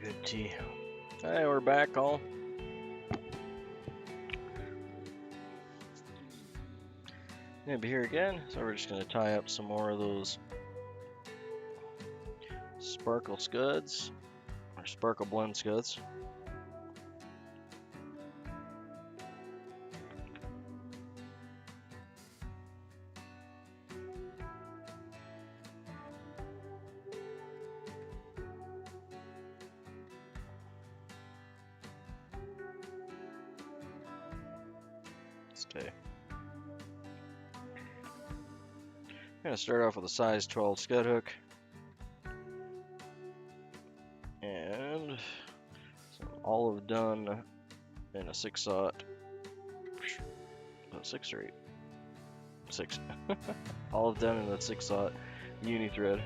Good tea. Hey, we're back all. Nimby here again, so we're just going to tie up some more of those Sparkle Scuds, or Sparkle Blend Scuds. Stay. I'm going to start off with a size 12 scud hook. And some olive done in a 6/0. About 6 or 8? 6. Olive done in a 6/0 uni thread.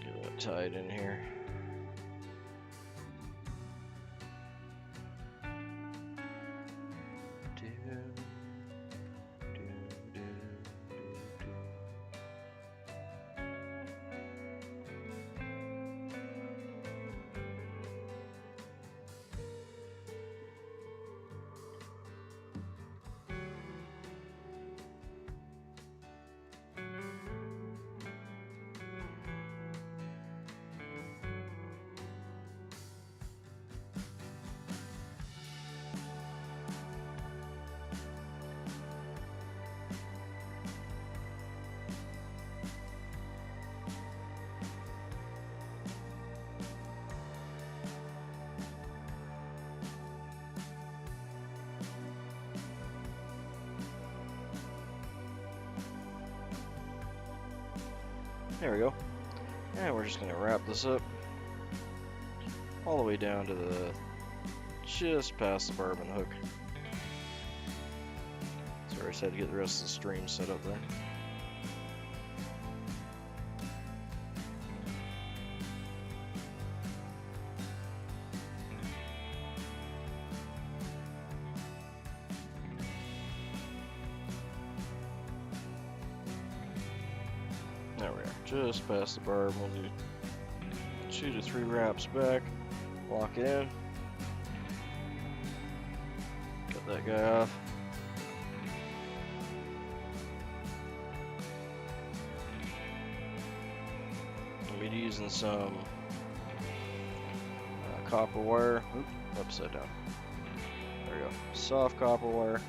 Get that tied in here. There we go. And we're just going to wrap this up all the way down to the just past the barb and the hook. Sorry, I just had to get the rest of the stream set up there. There we are, just past the barb. We'll do 2 to 3 wraps back, lock it in, cut that guy off. I'll be using some copper wire. Oop, upside down. There we go, soft copper wire.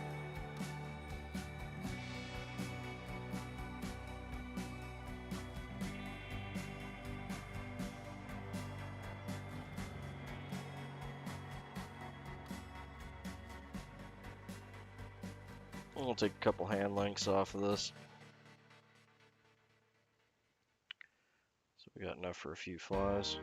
We'll take a couple hand lengths off of this. So we got enough for a few flies.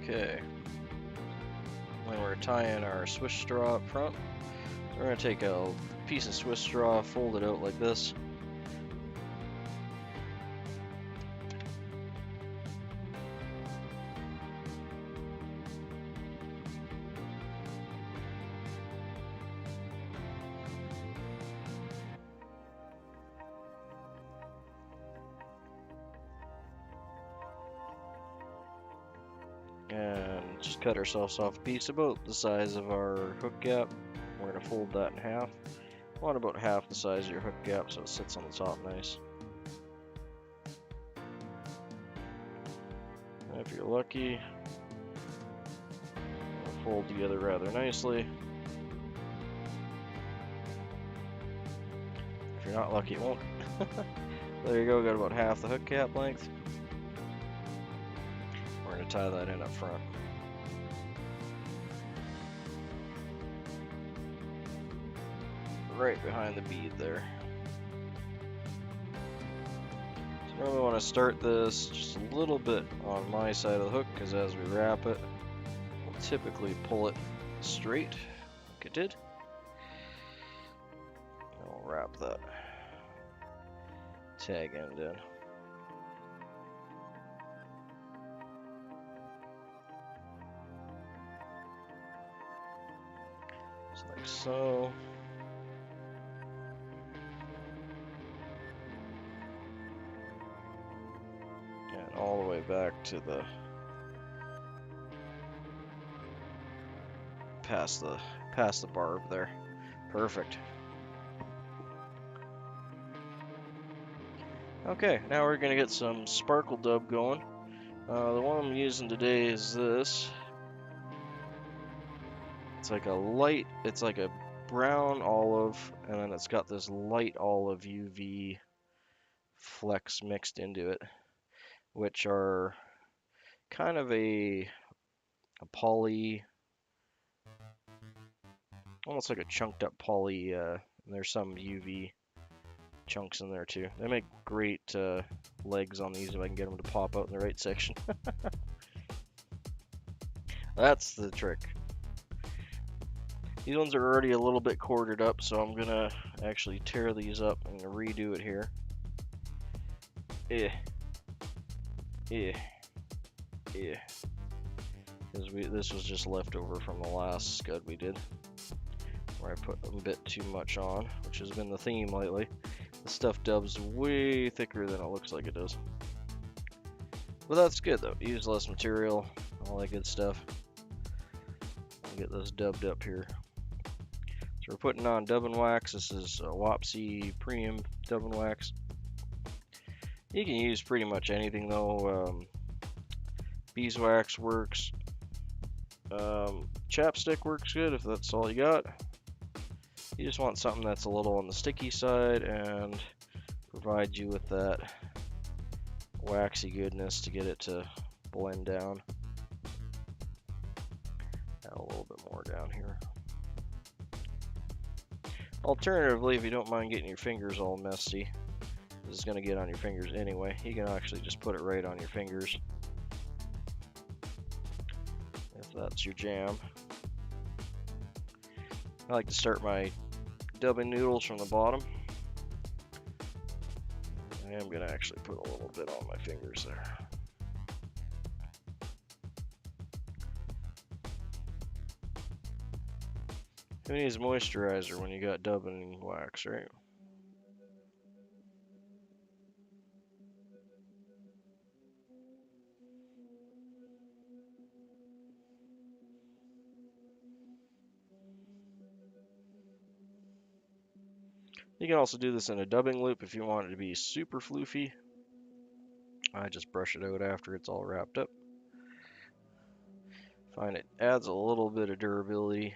Okay, when we're tying our Swiss straw up front, we're going to take a piece of Swiss straw, fold it out like this. And just cut ourselves off a piece about the size of our hook gap. We're going to fold that in half. You want about half the size of your hook gap so it sits on the top nice. And if you're lucky, it'll fold together rather nicely. If you're not lucky, it won't. There you go, got about half the hook cap length. We're going to tie that in up front. Right behind the bead there. So now we want to start this just a little bit on my side of the hook, because as we wrap it, we'll typically pull it straight, like it did. And we'll wrap that tag end in. Just like so. And all the way back to the past the barb there. Perfect. Okay, now we're gonna get some sparkle dub going. The one I'm using today is this. It's like a brown olive, and then it's got this light olive UV flecks mixed into it, which are kind of a poly, almost like a chunked up poly. And there's some UV chunks in there too. They make great legs on these if I can get them to pop out in the right section. That's the trick. These ones are already a little bit corded up, so I'm gonna actually tear these up and redo it here. Because this was just leftover from the last scud we did, where I put a bit too much on, which has been the theme lately. The stuff dubs way thicker than it looks like it does. But that's good though. Use less material, all that good stuff. I'll get this dubbed up here. So we're putting on dubbing wax. This is Wapsi Premium dubbing wax. You can use pretty much anything though. Beeswax works. Chapstick works good if that's all you got. You just want something that's a little on the sticky side and provide you with that waxy goodness to get it to blend down. Add a little bit more down here. Alternatively, if you don't mind getting your fingers all messy, this is going to get on your fingers anyway, you can actually just put it right on your fingers if that's your jam. I like to start my dubbing noodles from the bottom. I am going to actually put a little bit on my fingers there. Who needs moisturizer when you got dubbing wax, right? You can also do this in a dubbing loop if you want it to be super floofy. I just brush it out after it's all wrapped up. Find it adds a little bit of durability.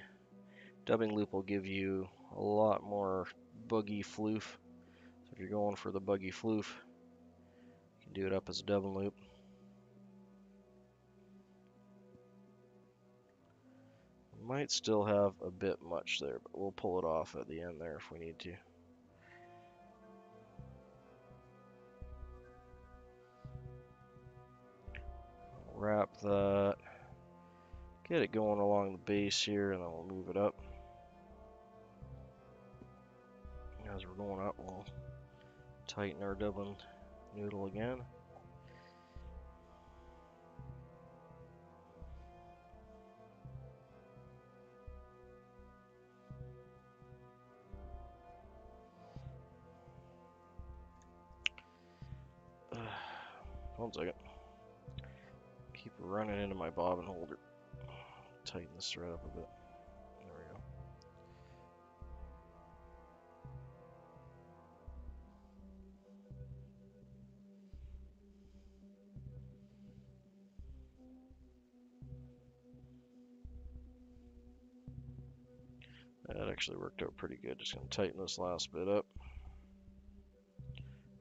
Dubbing loop will give you a lot more buggy floof. So if you're going for the buggy floof, you can do it up as a dubbing loop. Might still have a bit much there, but we'll pull it off at the end there if we need to. Wrap that. Get it going along the base here, and then we'll move it up. As we're going up, we'll tighten our dubbing noodle again. One second. Keep running into my bobbin holder. Tighten this thread up a bit. There we go. That actually worked out pretty good. Just gonna tighten this last bit up.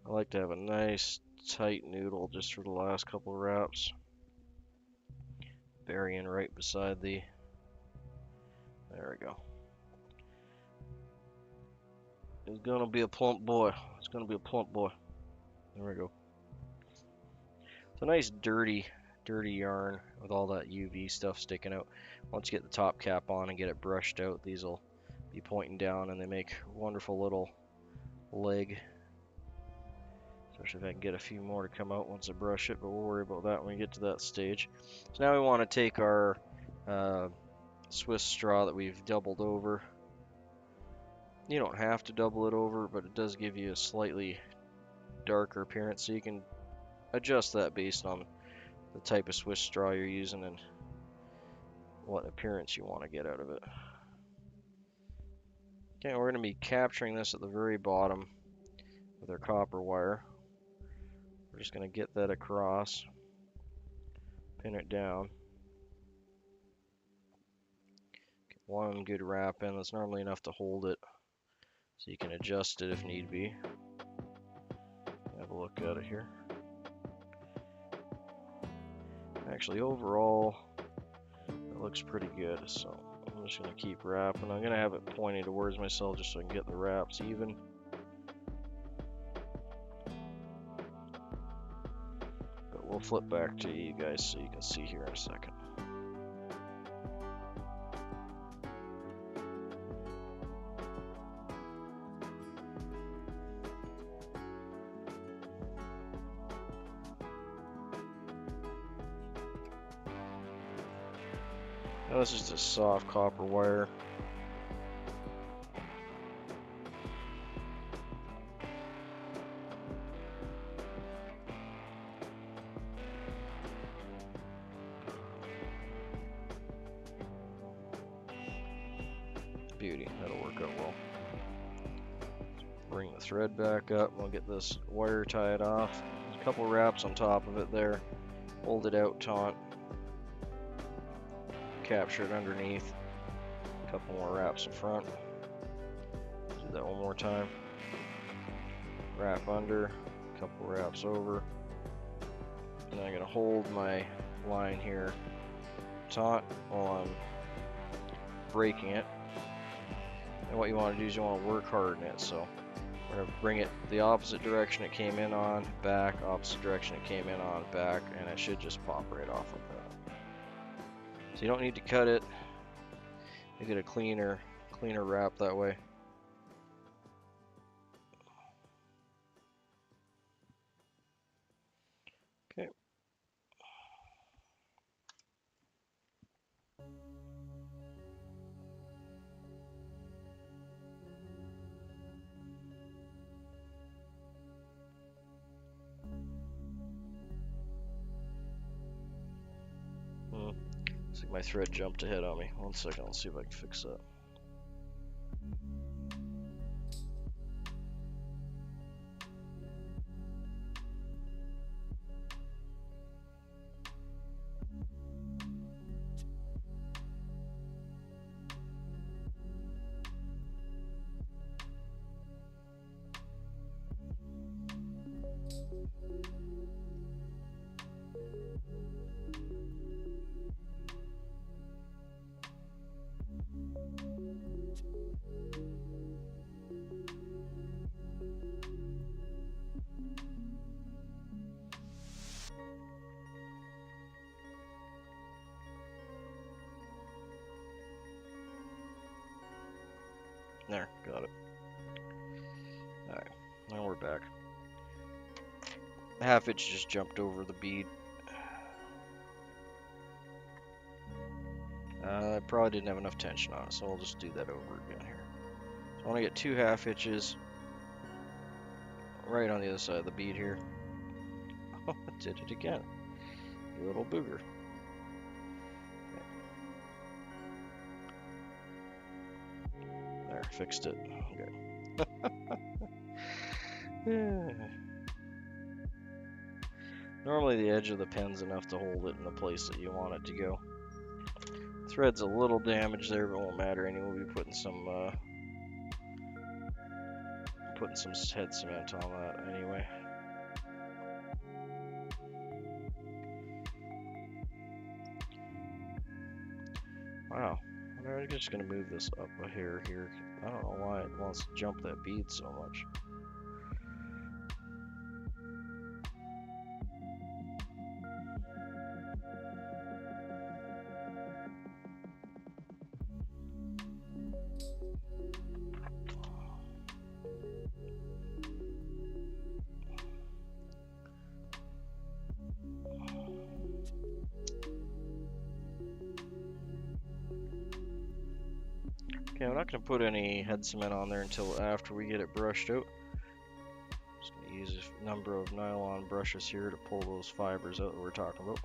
I like to have a nice tight noodle just for the last couple wraps. Burying right beside the, there we go. It's gonna be a plump boy. It's gonna be a plump boy. There we go. It's a nice dirty yarn with all that UV stuff sticking out. Once you get the top cap on and get it brushed out, these will be pointing down and they make wonderful little leg. Especially if I can get a few more to come out once I brush it, but we'll worry about that when we get to that stage. So now we want to take our Swiss straw that we've doubled over. You don't have to double it over, but it does give you a slightly darker appearance, so you can adjust that based on the type of Swiss straw you're using and what appearance you want to get out of it. Okay, we're going to be capturing this at the very bottom with our copper wire. We're just going to get that across, pin it down. Get one good wrap in. That's normally enough to hold it, so you can adjust it if need be. Have a look at it here. Actually, overall, it looks pretty good, so I'm just going to keep wrapping. I'm going to have it pointing towards myself just so I can get the wraps even. But we'll flip back to you guys so you can see here in a second. Now this is just soft copper wire. Beauty, that'll work out well. Bring the thread back up, we'll get this wire tied off. There's a couple wraps on top of it there. Hold it out taut. Capture it underneath. A couple more wraps in front. Do that one more time. Wrap under, a couple wraps over. And I'm going to hold my line here taut while I'm breaking it. And what you want to do is you want to work hard in it. So we're going to bring it the opposite direction it came in on, back, opposite direction it came in on, back, and it should just pop right off like that. So you don't need to cut it. You get a cleaner wrap that way. Okay. Looks like my thread jumped ahead on me. One second, I'll see if I can fix that. There, got it. Alright, now we're back. The half inch just jumped over the bead. I probably didn't have enough tension on it, so I'll just do that over again here. So I want to get 2 half inches right on the other side of the bead here. Oh, I did it again. You little booger. There, fixed it. Okay. Normally the edge of the pen's enough to hold it in the place that you want it to go. Thread's a little damaged there, but it won't matter anyway. We'll be putting some putting some head cement on that anyway. Wow, I'm just gonna move this up a hair here. I don't know why it wants to jump that bead so much. Okay, I'm not going to put any head cement on there until after we get it brushed out. Just going to use a number of nylon brushes here to pull those fibers out that we're talking about.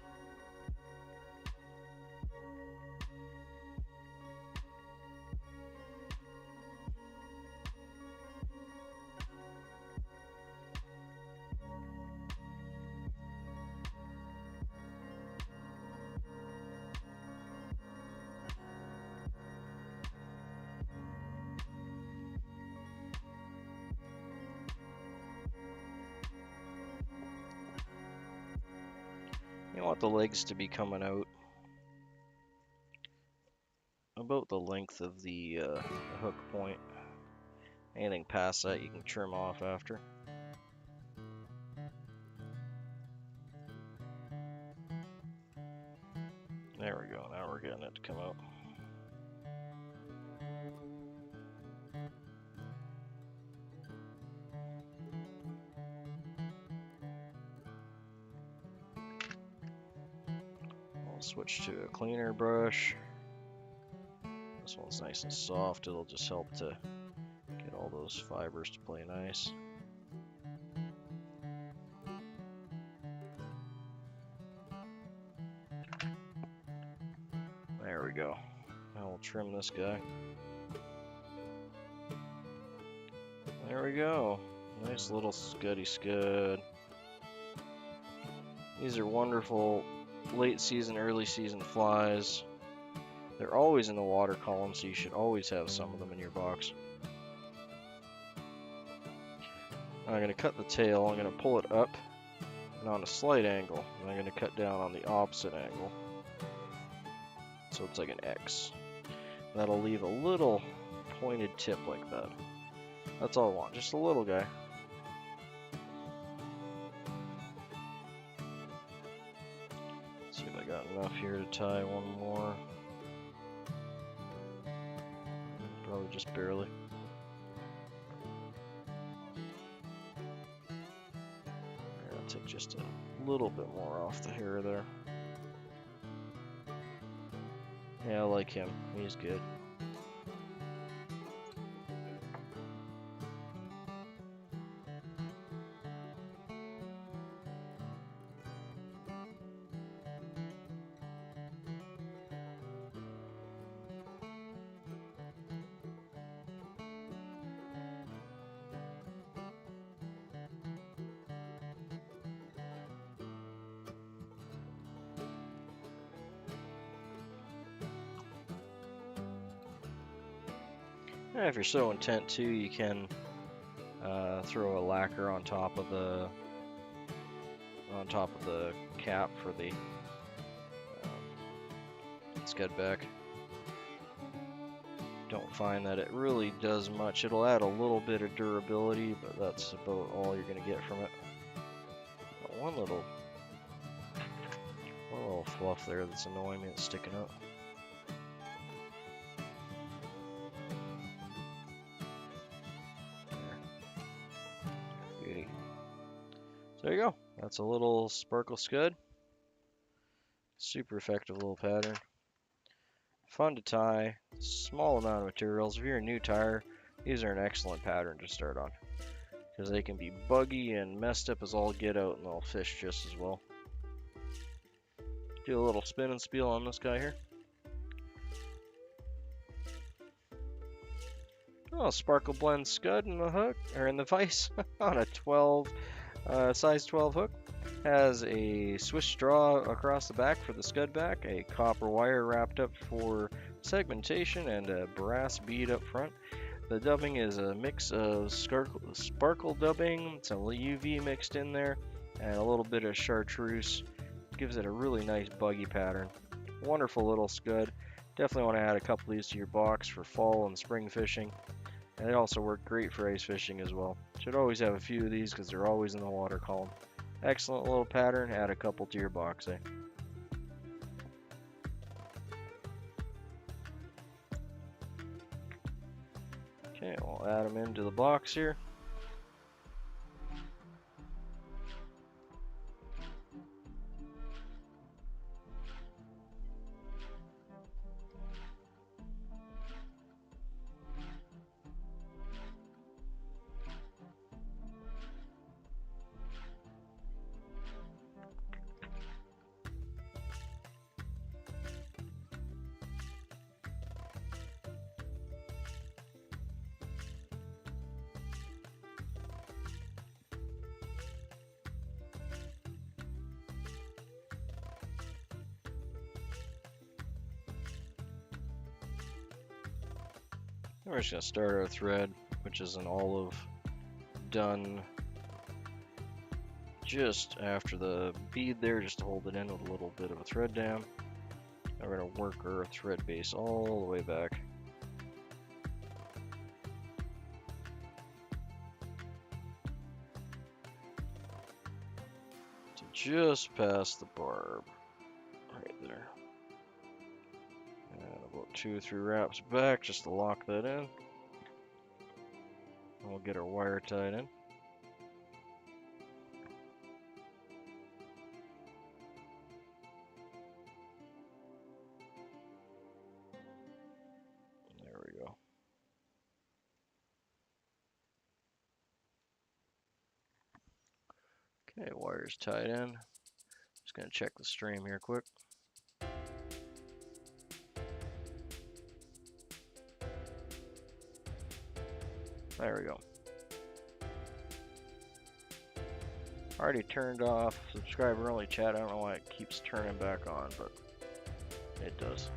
You want the legs to be coming out about the length of the hook point. Anything past that you can trim off after. There we go, now we're getting it to come out. I'll switch to a cleaner brush. This one's nice and soft, it'll just help to get all those fibers to play nice. There we go. Now we'll trim this guy. There we go. Nice little scuddy scud. These are wonderful late season, early season flies. They're always in the water column, so you should always have some of them in your box. I'm going to cut the tail. I'm going to pull it up and on a slight angle. And I'm going to cut down on the opposite angle. So it's like an X. That'll leave a little pointed tip like that. That's all I want, just a little guy. Let's see if I got enough here to tie one more. Probably just barely. I'll take just a little bit more off the hair there. Yeah, I like him. He's good. And if you're so intent to, you can throw a lacquer on top of the cap for the scud back. Don't find that it really does much. It'll add a little bit of durability, but that's about all you're going to get from it. One little fluff there that's annoying me, it's sticking out. There you go. That's a little sparkle scud. Super effective little pattern. Fun to tie. Small amount of materials. If you're a new tyer, these are an excellent pattern to start on. Because they can be buggy and messed up as all get out and they'll fish just as well. Do a little spin and spiel on this guy here. Oh, Sparkle Blend Scud in the hook, or in the vise on a 12. Size 12 hook. Has a Swiss straw across the back for the scud back, a copper wire wrapped up for segmentation, and a brass bead up front. The dubbing is a mix of sparkle dubbing, some UV mixed in there, and a little bit of chartreuse. Gives it a really nice buggy pattern. Wonderful little scud. Definitely want to add a couple of these to your box for fall and spring fishing. And they also work great for ice fishing as well. Should always have a few of these because they're always in the water column. Excellent little pattern. Add a couple to your box, eh? Okay, we'll add them into the box here. We're just going to start our thread, which is an olive, done just after the bead there, just to hold it in with a little bit of a thread down. Now we're going to work our thread base all the way back. To just past the barb, right there. And about 2 or 3 wraps back just to lock that in. And we'll get our wire tied in. There we go. Okay, wire's tied in. Just gonna check the stream here quick. There we go. Already turned off subscriber only chat. I don't know why it keeps turning back on, but it does.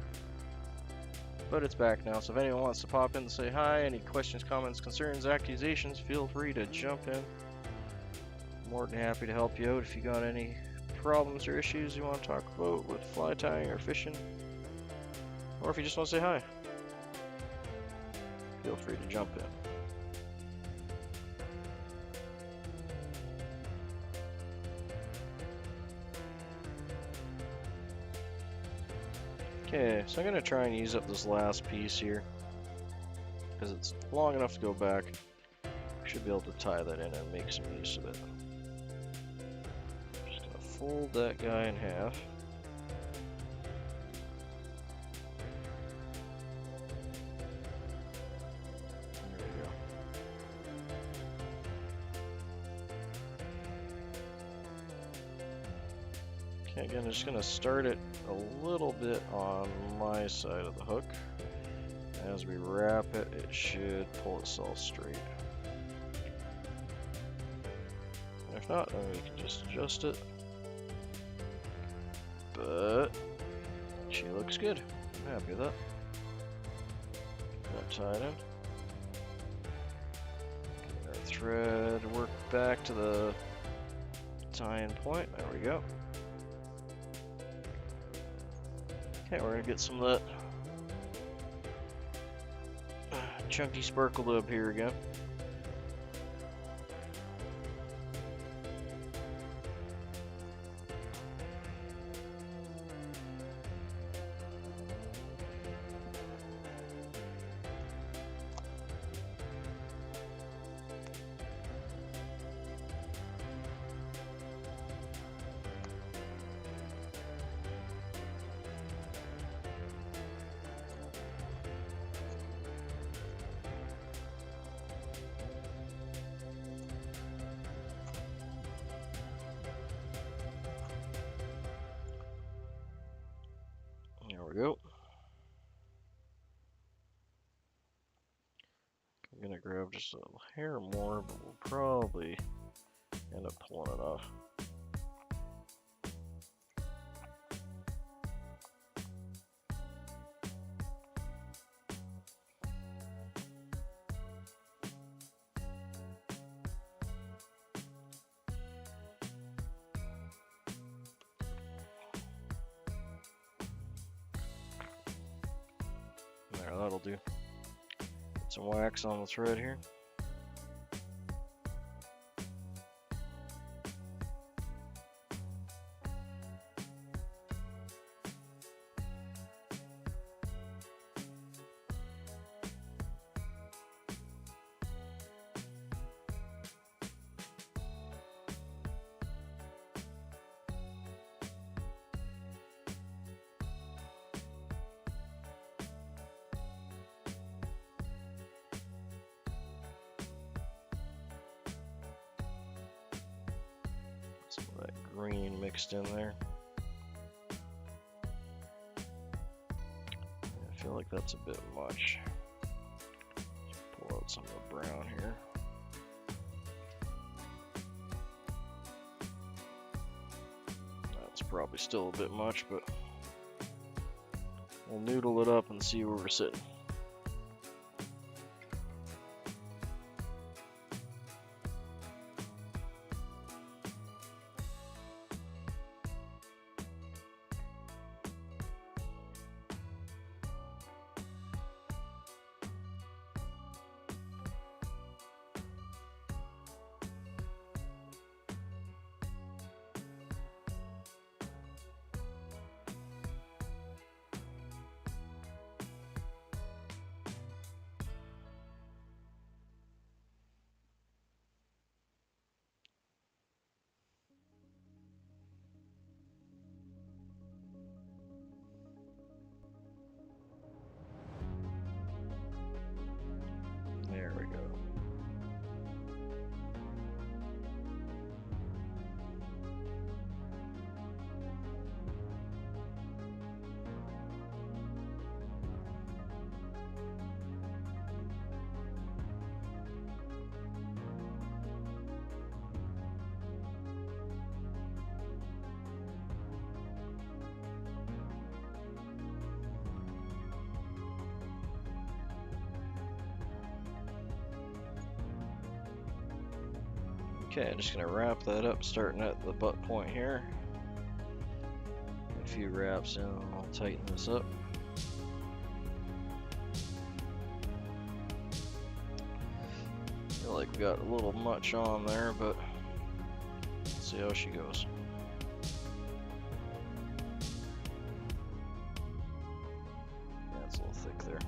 But it's back now, so if anyone wants to pop in and say hi, any questions, comments, concerns, accusations, feel free to jump in. More than happy to help you out if you got any problems or issues you want to talk about with fly tying or fishing, or if you just want to say hi, feel free to jump in. Okay, so I'm going to try and use up this last piece here, because it's long enough to go back. Should be able to tie that in and make some use of it. Just going to fold that guy in half. There we go. Okay, again, I'm just going to start it a little bit on my side of the hook. As we wrap it, it should pull itself straight. If not, then we can just adjust it. But she looks good. I'm happy with that. Get that tied in. Get our thread work back to the tie-in point. There we go. Okay, we're gonna get some of that chunky sparkle dub here again. There we go. I'm gonna grab just a hair more, but we'll probably end up pulling it off. that'll do. Put some wax on the thread here. Some of that green mixed in there. I feel like that's a bit much. Pull out some of the brown here. That's probably still a bit much, but we'll noodle it up and see where we're sitting. There we go. Okay, I'm just going to wrap that up, starting at the butt point here. A few wraps in, and I'll tighten this up. Feel like we got a little much on there, but let's see how she goes. Yeah, it's a little thick there.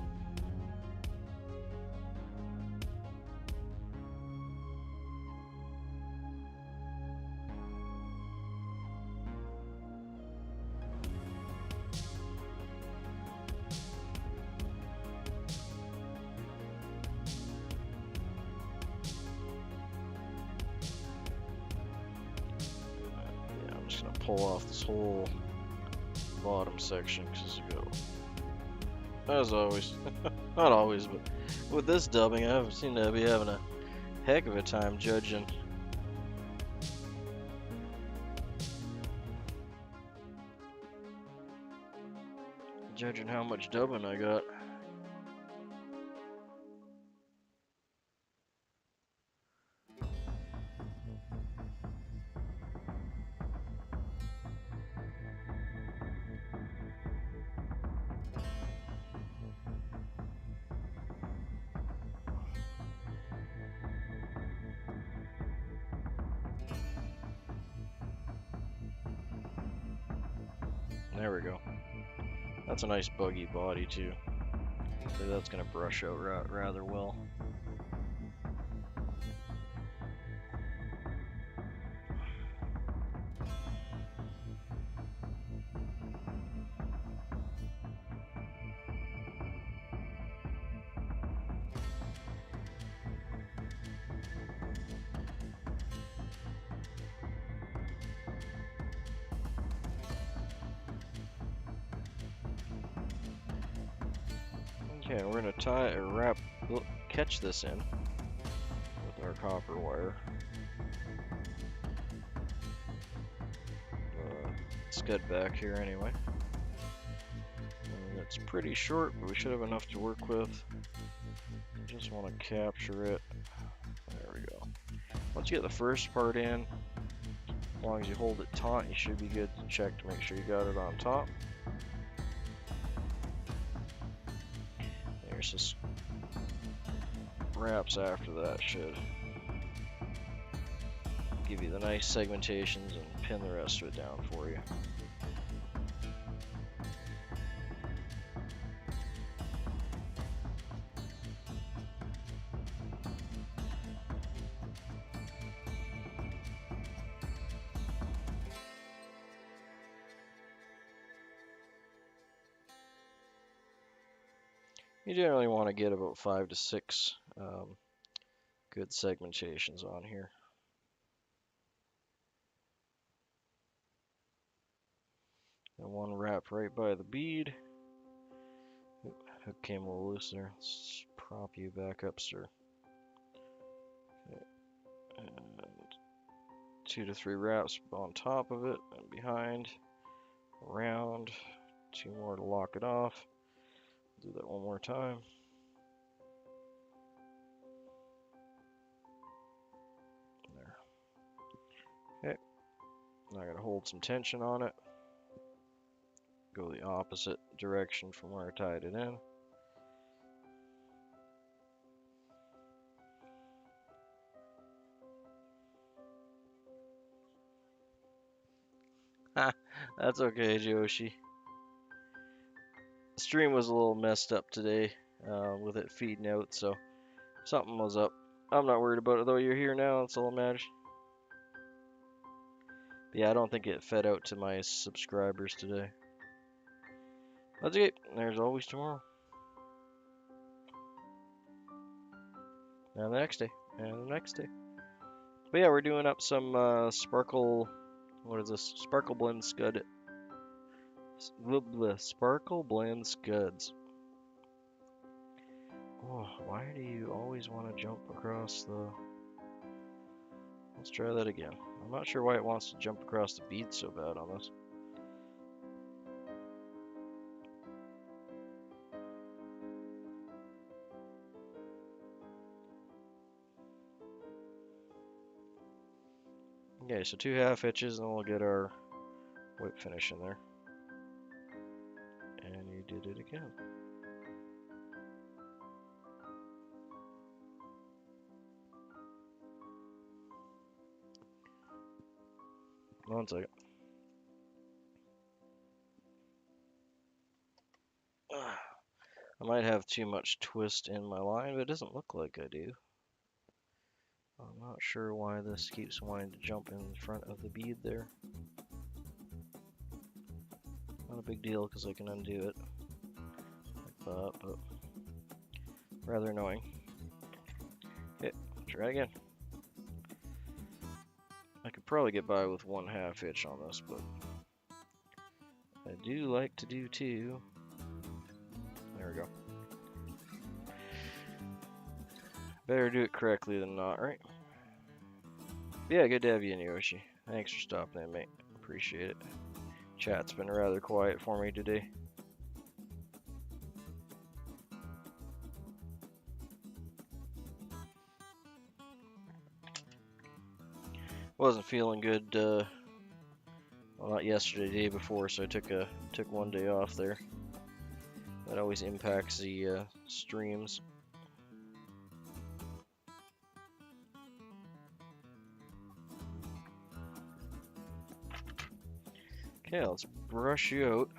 Pull off this whole bottom section because it go, as always, not always, but with this dubbing, I seem to be having a heck of a time judging how much dubbing I got. There we go. That's a nice buggy body too. So that's going to brush out rather well. Okay, we're gonna catch this in with our copper wire. Scud back here anyway. And it's pretty short, but we should have enough to work with. Just want to capture it. There we go. Once you get the first part in, as long as you hold it taut, you should be good to check to make sure you got it on top. there's just wraps after that should give you the nice segmentations and pin the rest of it down for you. You generally want to get about 5 to 6 good segmentations on here. And one wrap right by the bead. Hook came a little loose there. Let's prop you back up, sir. Okay. And 2 to 3 wraps on top of it and behind, around. 2 more to lock it off. Do that one more time. There. Okay. Now I gotta hold some tension on it. Go the opposite direction from where I tied it in. That's okay, Joshi. The stream was a little messed up today with it feeding out, so something was up. I'm not worried about it though. You're here now, that's all that matters. But yeah, I don't think it fed out to my subscribers today. That's okay. There's always tomorrow. And the next day. And the next day. But yeah, we're doing up some Sparkle... What is this? Sparkle Blend Scud. Sparkle Blend Scuds. Oh, why do you always want to jump across the... Let's try that again. I'm not sure why it wants to jump across the bead so bad on this. Okay, so 2 half hitches and we'll get our whip finish in there. And you did it again. One second. I might have too much twist in my line, but it doesn't look like I do. I'm not sure why this keeps wanting to jump in front of the bead there. Not a big deal because I can undo it like that, but rather annoying. Okay, try again. I could probably get by with 1 half hitch on this, but I do like to do 2. There we go. Better do it correctly than not, right? Yeah, good to have you in, Yoshi. Thanks for stopping in, mate. Appreciate it. Chat's been rather quiet for me today. Wasn't feeling good, well, not yesterday, the day before, so I took 1 day off there. That always impacts the streams. Okay, let's brush you out.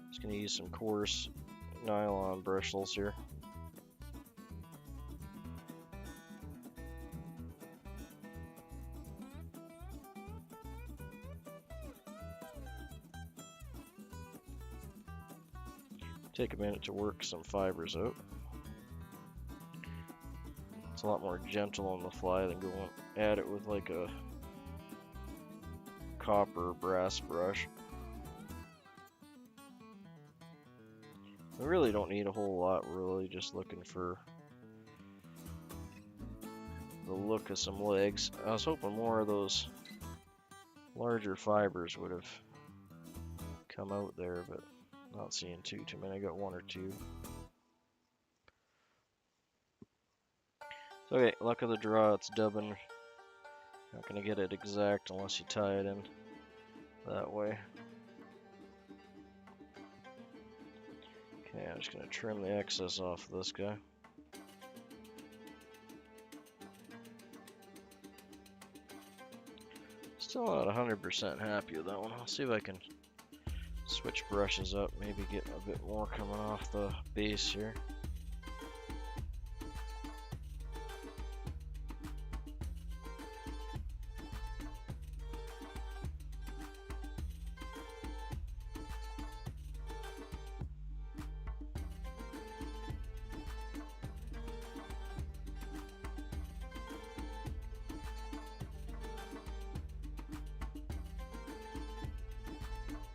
Just gonna use some coarse nylon brushless here. Take a minute to work some fibers out. It's a lot more gentle on the fly than going at it with like a copper brass brush. We really don't need a whole lot, we're really just looking for the look of some legs. I was hoping more of those larger fibers would have come out there, but not seeing too many. I got 1 or 2. Okay, luck of the draw, it's dubbing. Not gonna get it exact unless you tie it in that way. Okay, I'm just gonna trim the excess off of this guy. Still not 100% happy with that one. I'll see if I can switch brushes up, maybe get a bit more coming off the base here.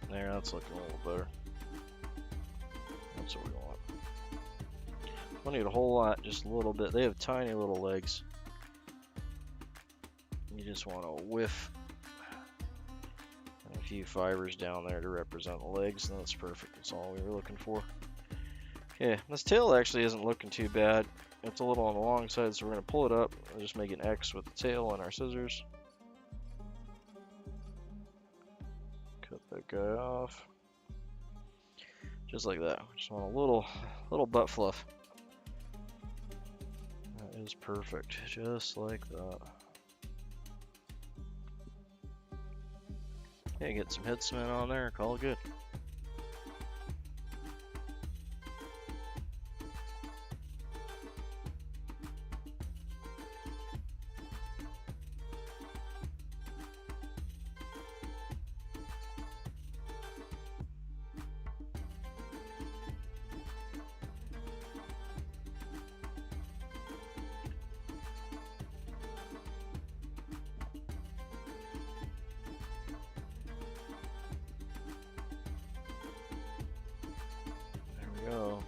There, that's looking a little better. That's what we want. Don't need a whole lot, just a little bit. They have tiny little legs. You just want to whiff a few fibers down there to represent the legs, and that's perfect. That's all we were looking for. Okay, this tail actually isn't looking too bad. It's a little on the long side, so we're going to pull it up and just make an X with the tail on our scissors. Cut that guy off. Just like that. Just want a little butt fluff. That is perfect. Just like that. Okay, get some head cement on there, call it good. Go.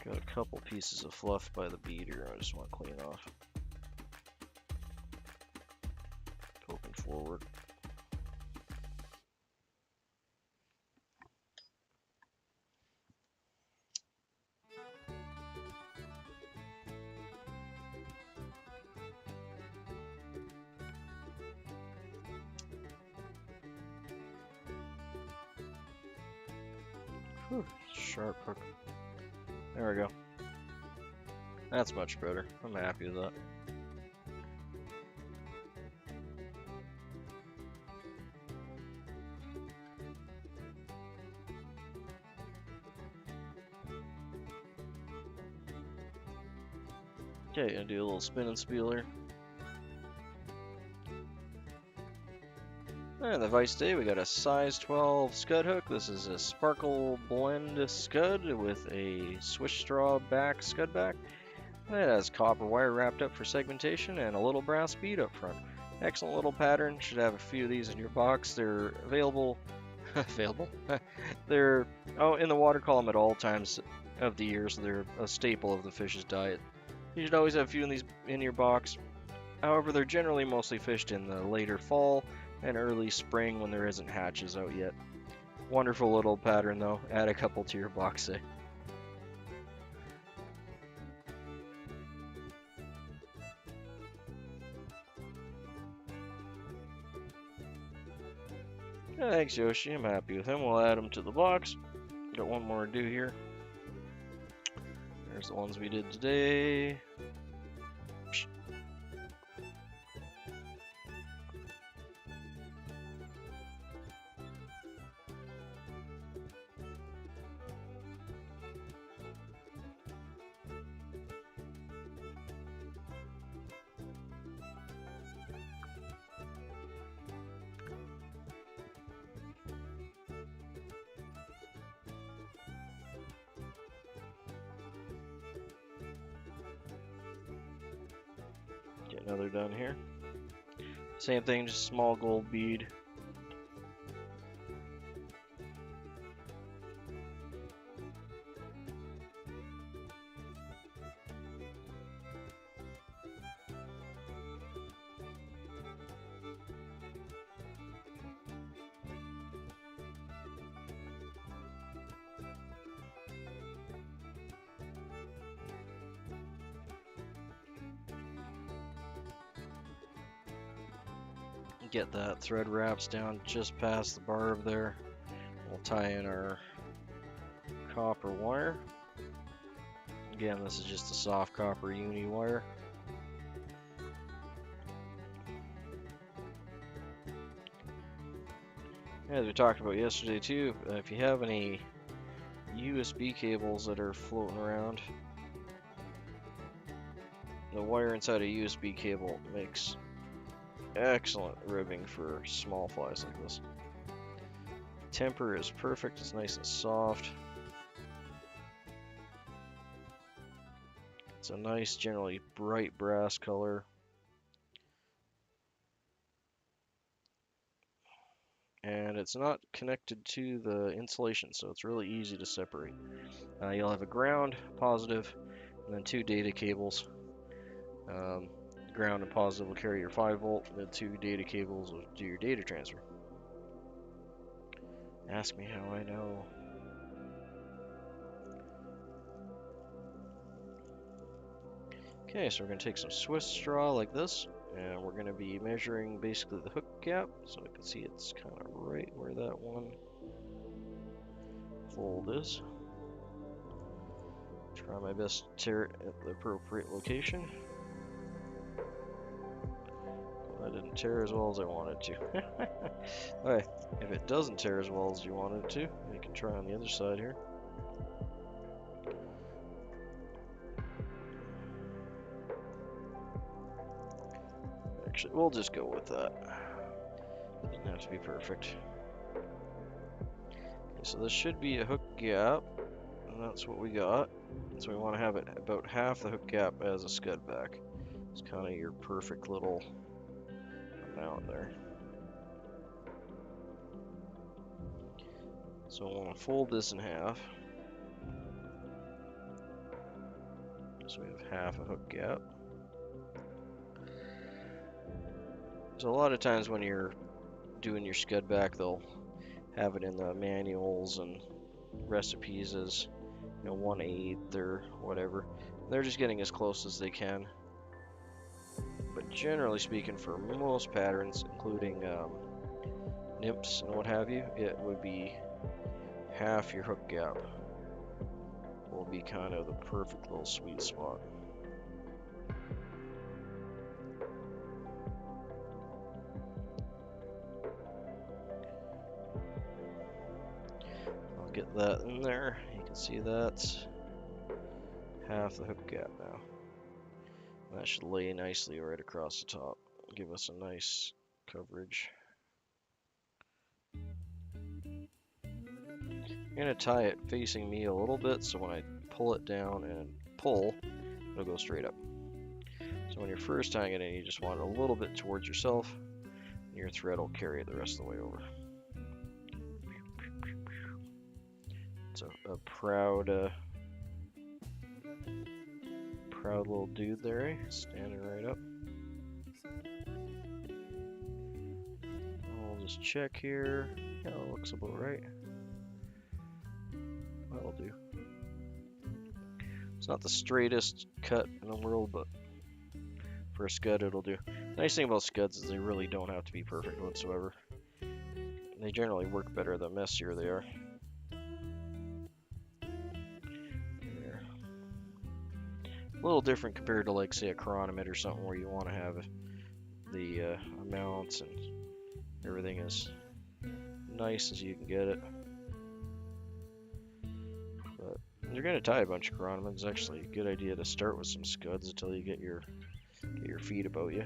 Got a couple pieces of fluff by the beater I just want to clean off. Poking forward. Whew, sharp hook. There we go. That's much better. I'm happy with that. Okay, gonna do a little spin and spieler. And the vise today, we got a size 12 scud hook. This is a Sparkle Blend Scud with a swish straw back scud back. It has copper wire wrapped up for segmentation and a little brass bead up front. Excellent little pattern. Should have a few of these in your box. They're available. They're in the water column at all times of the year, so they're a staple of the fish's diet. You should always have a few of these in your box. However, they're generally mostly fished in the later fall and early spring when there isn't hatches out yet. Wonderful little pattern though. Add a couple to your box, say. Yeah, thanks Yoshi, I'm happy with him. We'll add him to the box. Got one more to do here. There's the ones we did today. Get another done here. Same thing, just small gold bead. get that thread wraps down just past the barb there. We'll tie in our copper wire. Again, this is just a soft copper uni wire. As we talked about yesterday too, if you have any USB cables that are floating around, the wire inside a USB cable makes excellent ribbing for small flies like this. Temper is perfect, it's nice and soft. It's a nice, generally bright brass color. And it's not connected to the insulation, so it's really easy to separate. You'll have a ground, positive, and then 2 data cables. Ground and positive will carry your 5-volt, and the 2 data cables will do your data transfer. Ask me how I know. Okay, so we're going to take some Swiss straw like this, and we're going to be measuring basically the hook gap, so I can see it's kind of right where that one fold is. Try my best to tear it at the appropriate location. That didn't tear as well as I wanted to. Alright, if it doesn't tear as well as you wanted it to, you can try on the other side here. Actually, we'll just go with that. Doesn't have to be perfect. Okay, so this should be a hook gap, and that's what we got. So we want to have it about half the hook gap as a scud back. It's kind of your perfect little amount there. So I want to fold this in half. So we have half a hook gap. So a lot of times when you're doing your scud back, they'll have it in the manuals and recipes as 1/8 or whatever. They're just getting as close as they can. But generally speaking, for most patterns, including nymphs and what have you, it would be half your hook gap. Will be kind of the perfect little sweet spot. I'll get that in there. You can see that's half the hook gap now. That should lay nicely right across the top. Give us a nice coverage. I'm going to tie it facing me a little bit, so when I pull it down and pull, it'll go straight up. So when you're first tying it in, you just want it a little bit towards yourself, and your thread will carry it the rest of the way over. It's a proud little dude there, eh? Standing right up. I'll just check here. Yeah, it looks about right. That'll do. It's not the straightest cut in the world, but for a scud it'll do. Nice thing about scuds is they really don't have to be perfect whatsoever. They generally work better the messier they are. There. A little different compared to, like, say, a chironomid or something where you want to have the amounts and everything as nice as you can get it. But if you're going to tie a bunch of chironomids, it's actually a good idea to start with some scuds until you get your feet about you,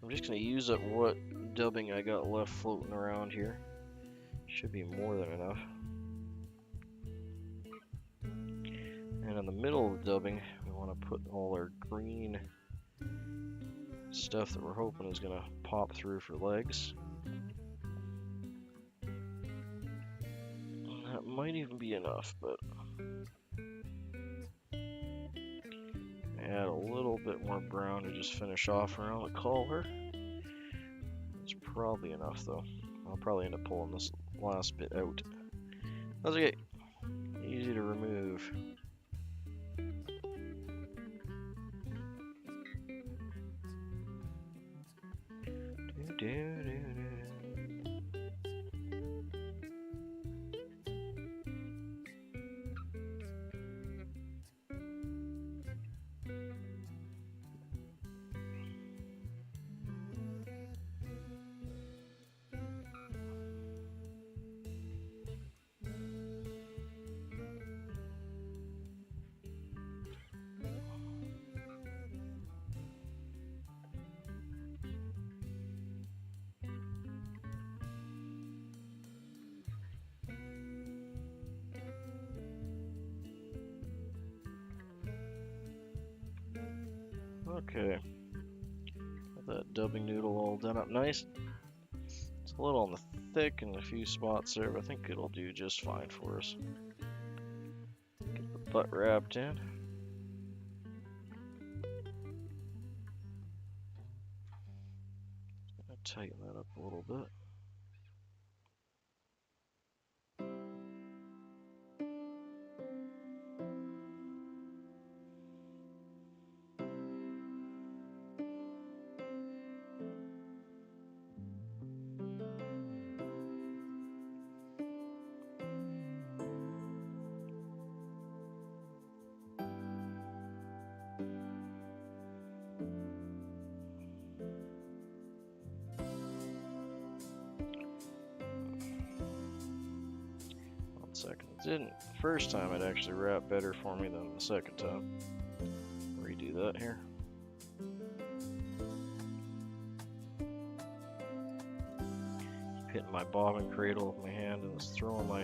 I'm just going to use up what dubbing I got left floating around here. Should be more than enough. And in the middle of the dubbing, we want to put all our green stuff that we're hoping is going to pop through for legs. That might even be enough, but add a little bit more brown to just finish off around the collar. It's probably enough though. I'll probably end up pulling this last bit out. That's okay. Easy to remove. Okay, got that dubbing noodle all done up nice. It's a little on the thick in a few spots there, but I think it'll do just fine for us. Get the butt wrapped in. I'll tighten that up a little bit. Second. It didn't. First time it actually wrapped better for me than the second time. Redo that here. Hitting my bobbin cradle with my hand and it's throwing my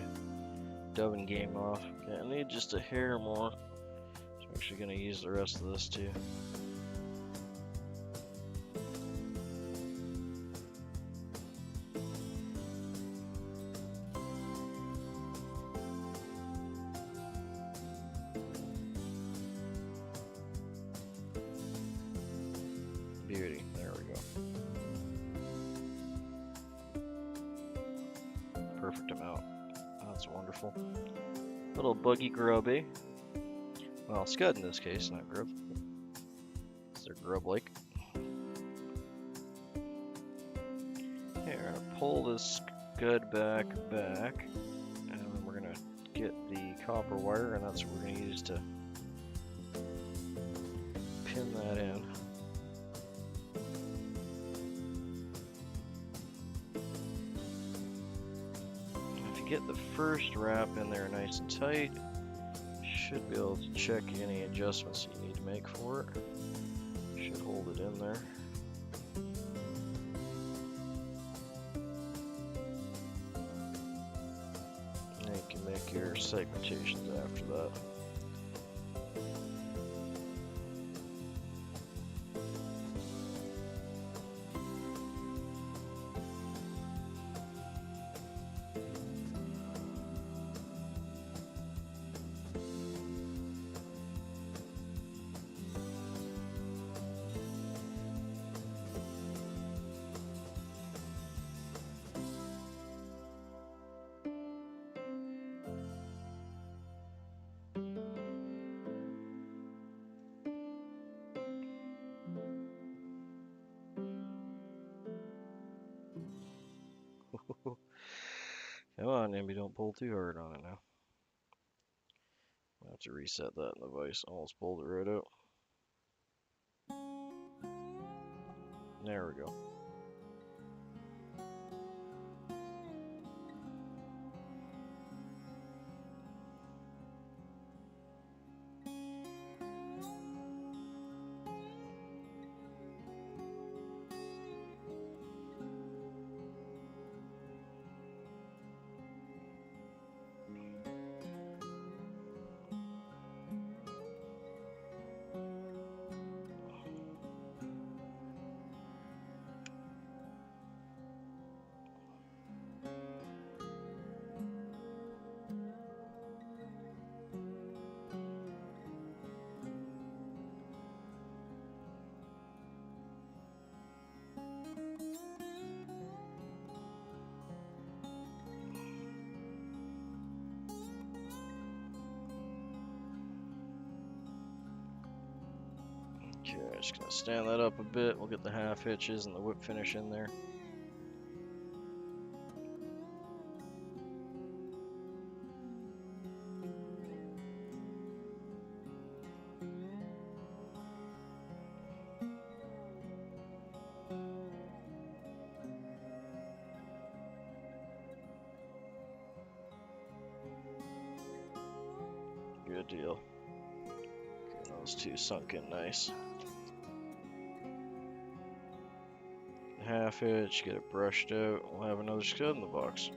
dubbing game off. Okay, I need just a hair more. So I'm actually going to use the rest of this too. Beauty. There we go. Perfect amount. That's wonderful. Little buggy grub, eh? Well, scud in this case, not grub. They're grub-like. Okay, we're gonna pull this scud back, and then we're gonna get the copper wire, and that's what we're gonna use to pin that in. Get the first wrap in there nice and tight. Should be able to check any adjustments you need to make for it. Should hold it in there. And you can make your segmentations after that. Come on, Nimby, don't pull too hard on it now. I have to reset that in the vise. Almost pulled it right out. There we go. Okay, just gonna stand that up a bit. We'll get the half hitches and the whip finish in there. good deal. Get those two sunk in nice. Half hitch, get it brushed out. We'll have another scud in the box.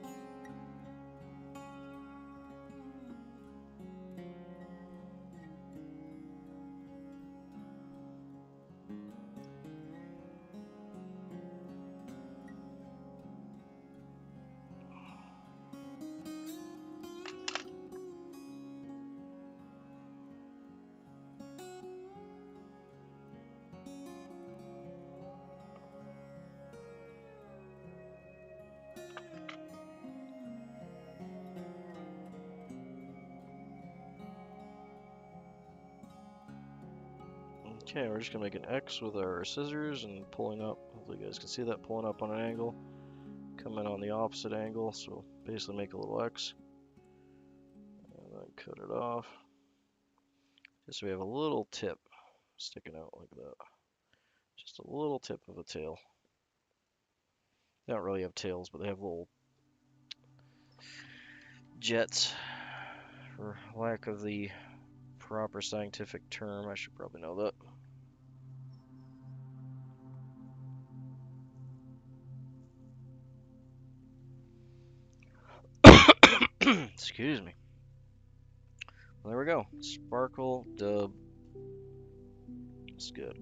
Okay, we're just gonna make an X with our scissors and pulling up. Hopefully you guys can see that, pulling up on an angle. Come in on the opposite angle, so basically make a little X. And then cut it off. Just so we have a little tip sticking out like that. Just a little tip of a tail. They don't really have tails, but they have little jets, for lack of the proper scientific term. I should probably know that. Excuse me. Well, there we go. Sparkle Dub Scud.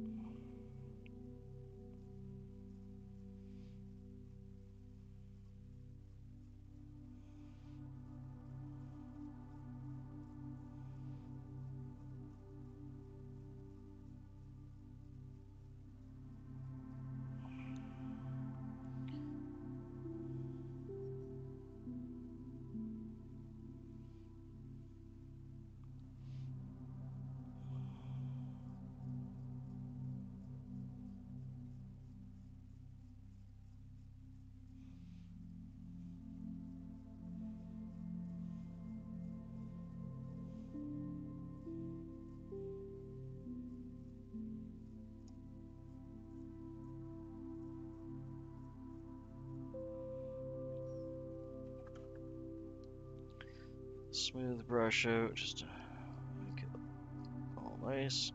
Smooth brush out, just to make it all nice.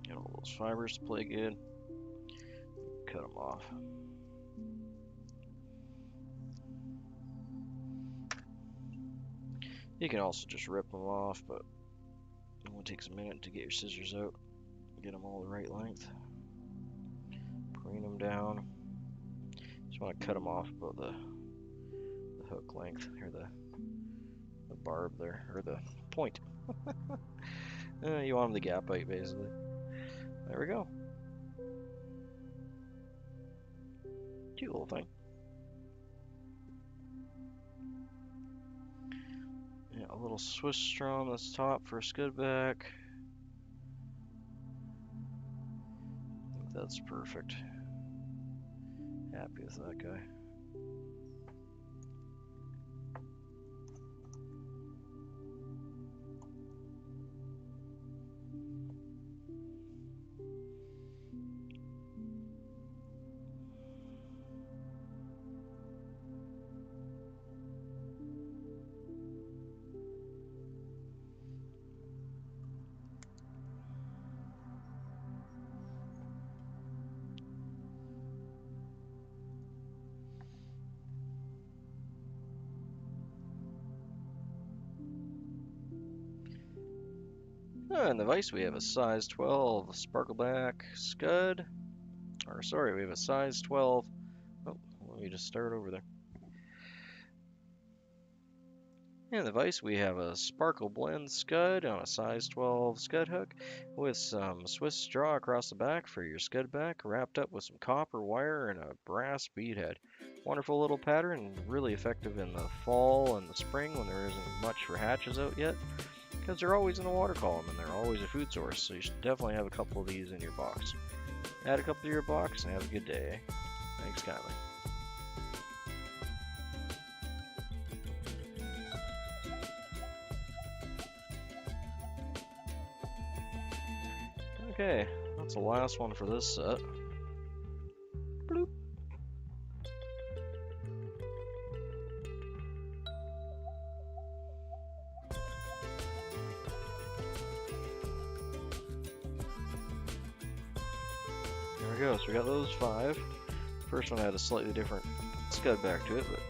Get all those fibers to play good. Cut them off. You can also just rip them off, but it only takes a minute to get your scissors out. Get them all the right length. Preen them down. Just want to cut them off about the hook length, or the barb there, or the point. You want them to gap out, basically. There we go. Cute little thing. Yeah, a little Swiss straw on this top for a scud back. I think that's perfect. Happy with that guy. In the vise we have a size 12 Sparkle Black Scud. Or sorry, we have a size 12. Oh, let me just start over there. In the vise we have a Sparkle Blend Scud on a size 12 scud hook with some Swiss straw across the back for your scud back, wrapped up with some copper wire and a brass bead head. Wonderful little pattern, really effective in the fall and the spring when there isn't much for hatches out yet, because they're always in the water column and they're always a food source, so you should definitely have a couple of these in your box. Add a couple to your box and have a good day. Thanks kindly. Okay, that's the last one for this set. Bloop. we go. So we got those 5. First one had a slightly different scud back to it, but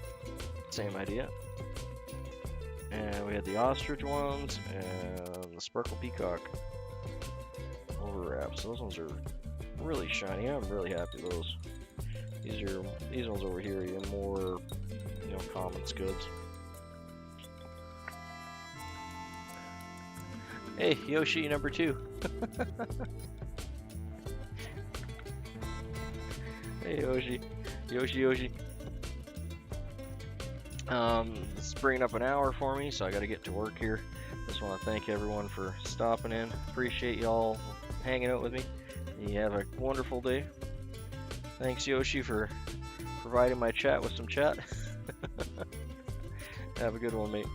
same idea. And we had the ostrich ones and the sparkle peacock over wraps. Those ones are really shiny. I'm really happy with those. These ones over here are more, you know, common scuds. Hey, Yoshi number 2. Hey, Yoshi. Yoshi. It's bringing up an hour for me, so I got to get to work here. Just want to thank everyone for stopping in. Appreciate y'all hanging out with me. You have a wonderful day. Thanks, Yoshi, for providing my chat with some chat. Have a good one, mate.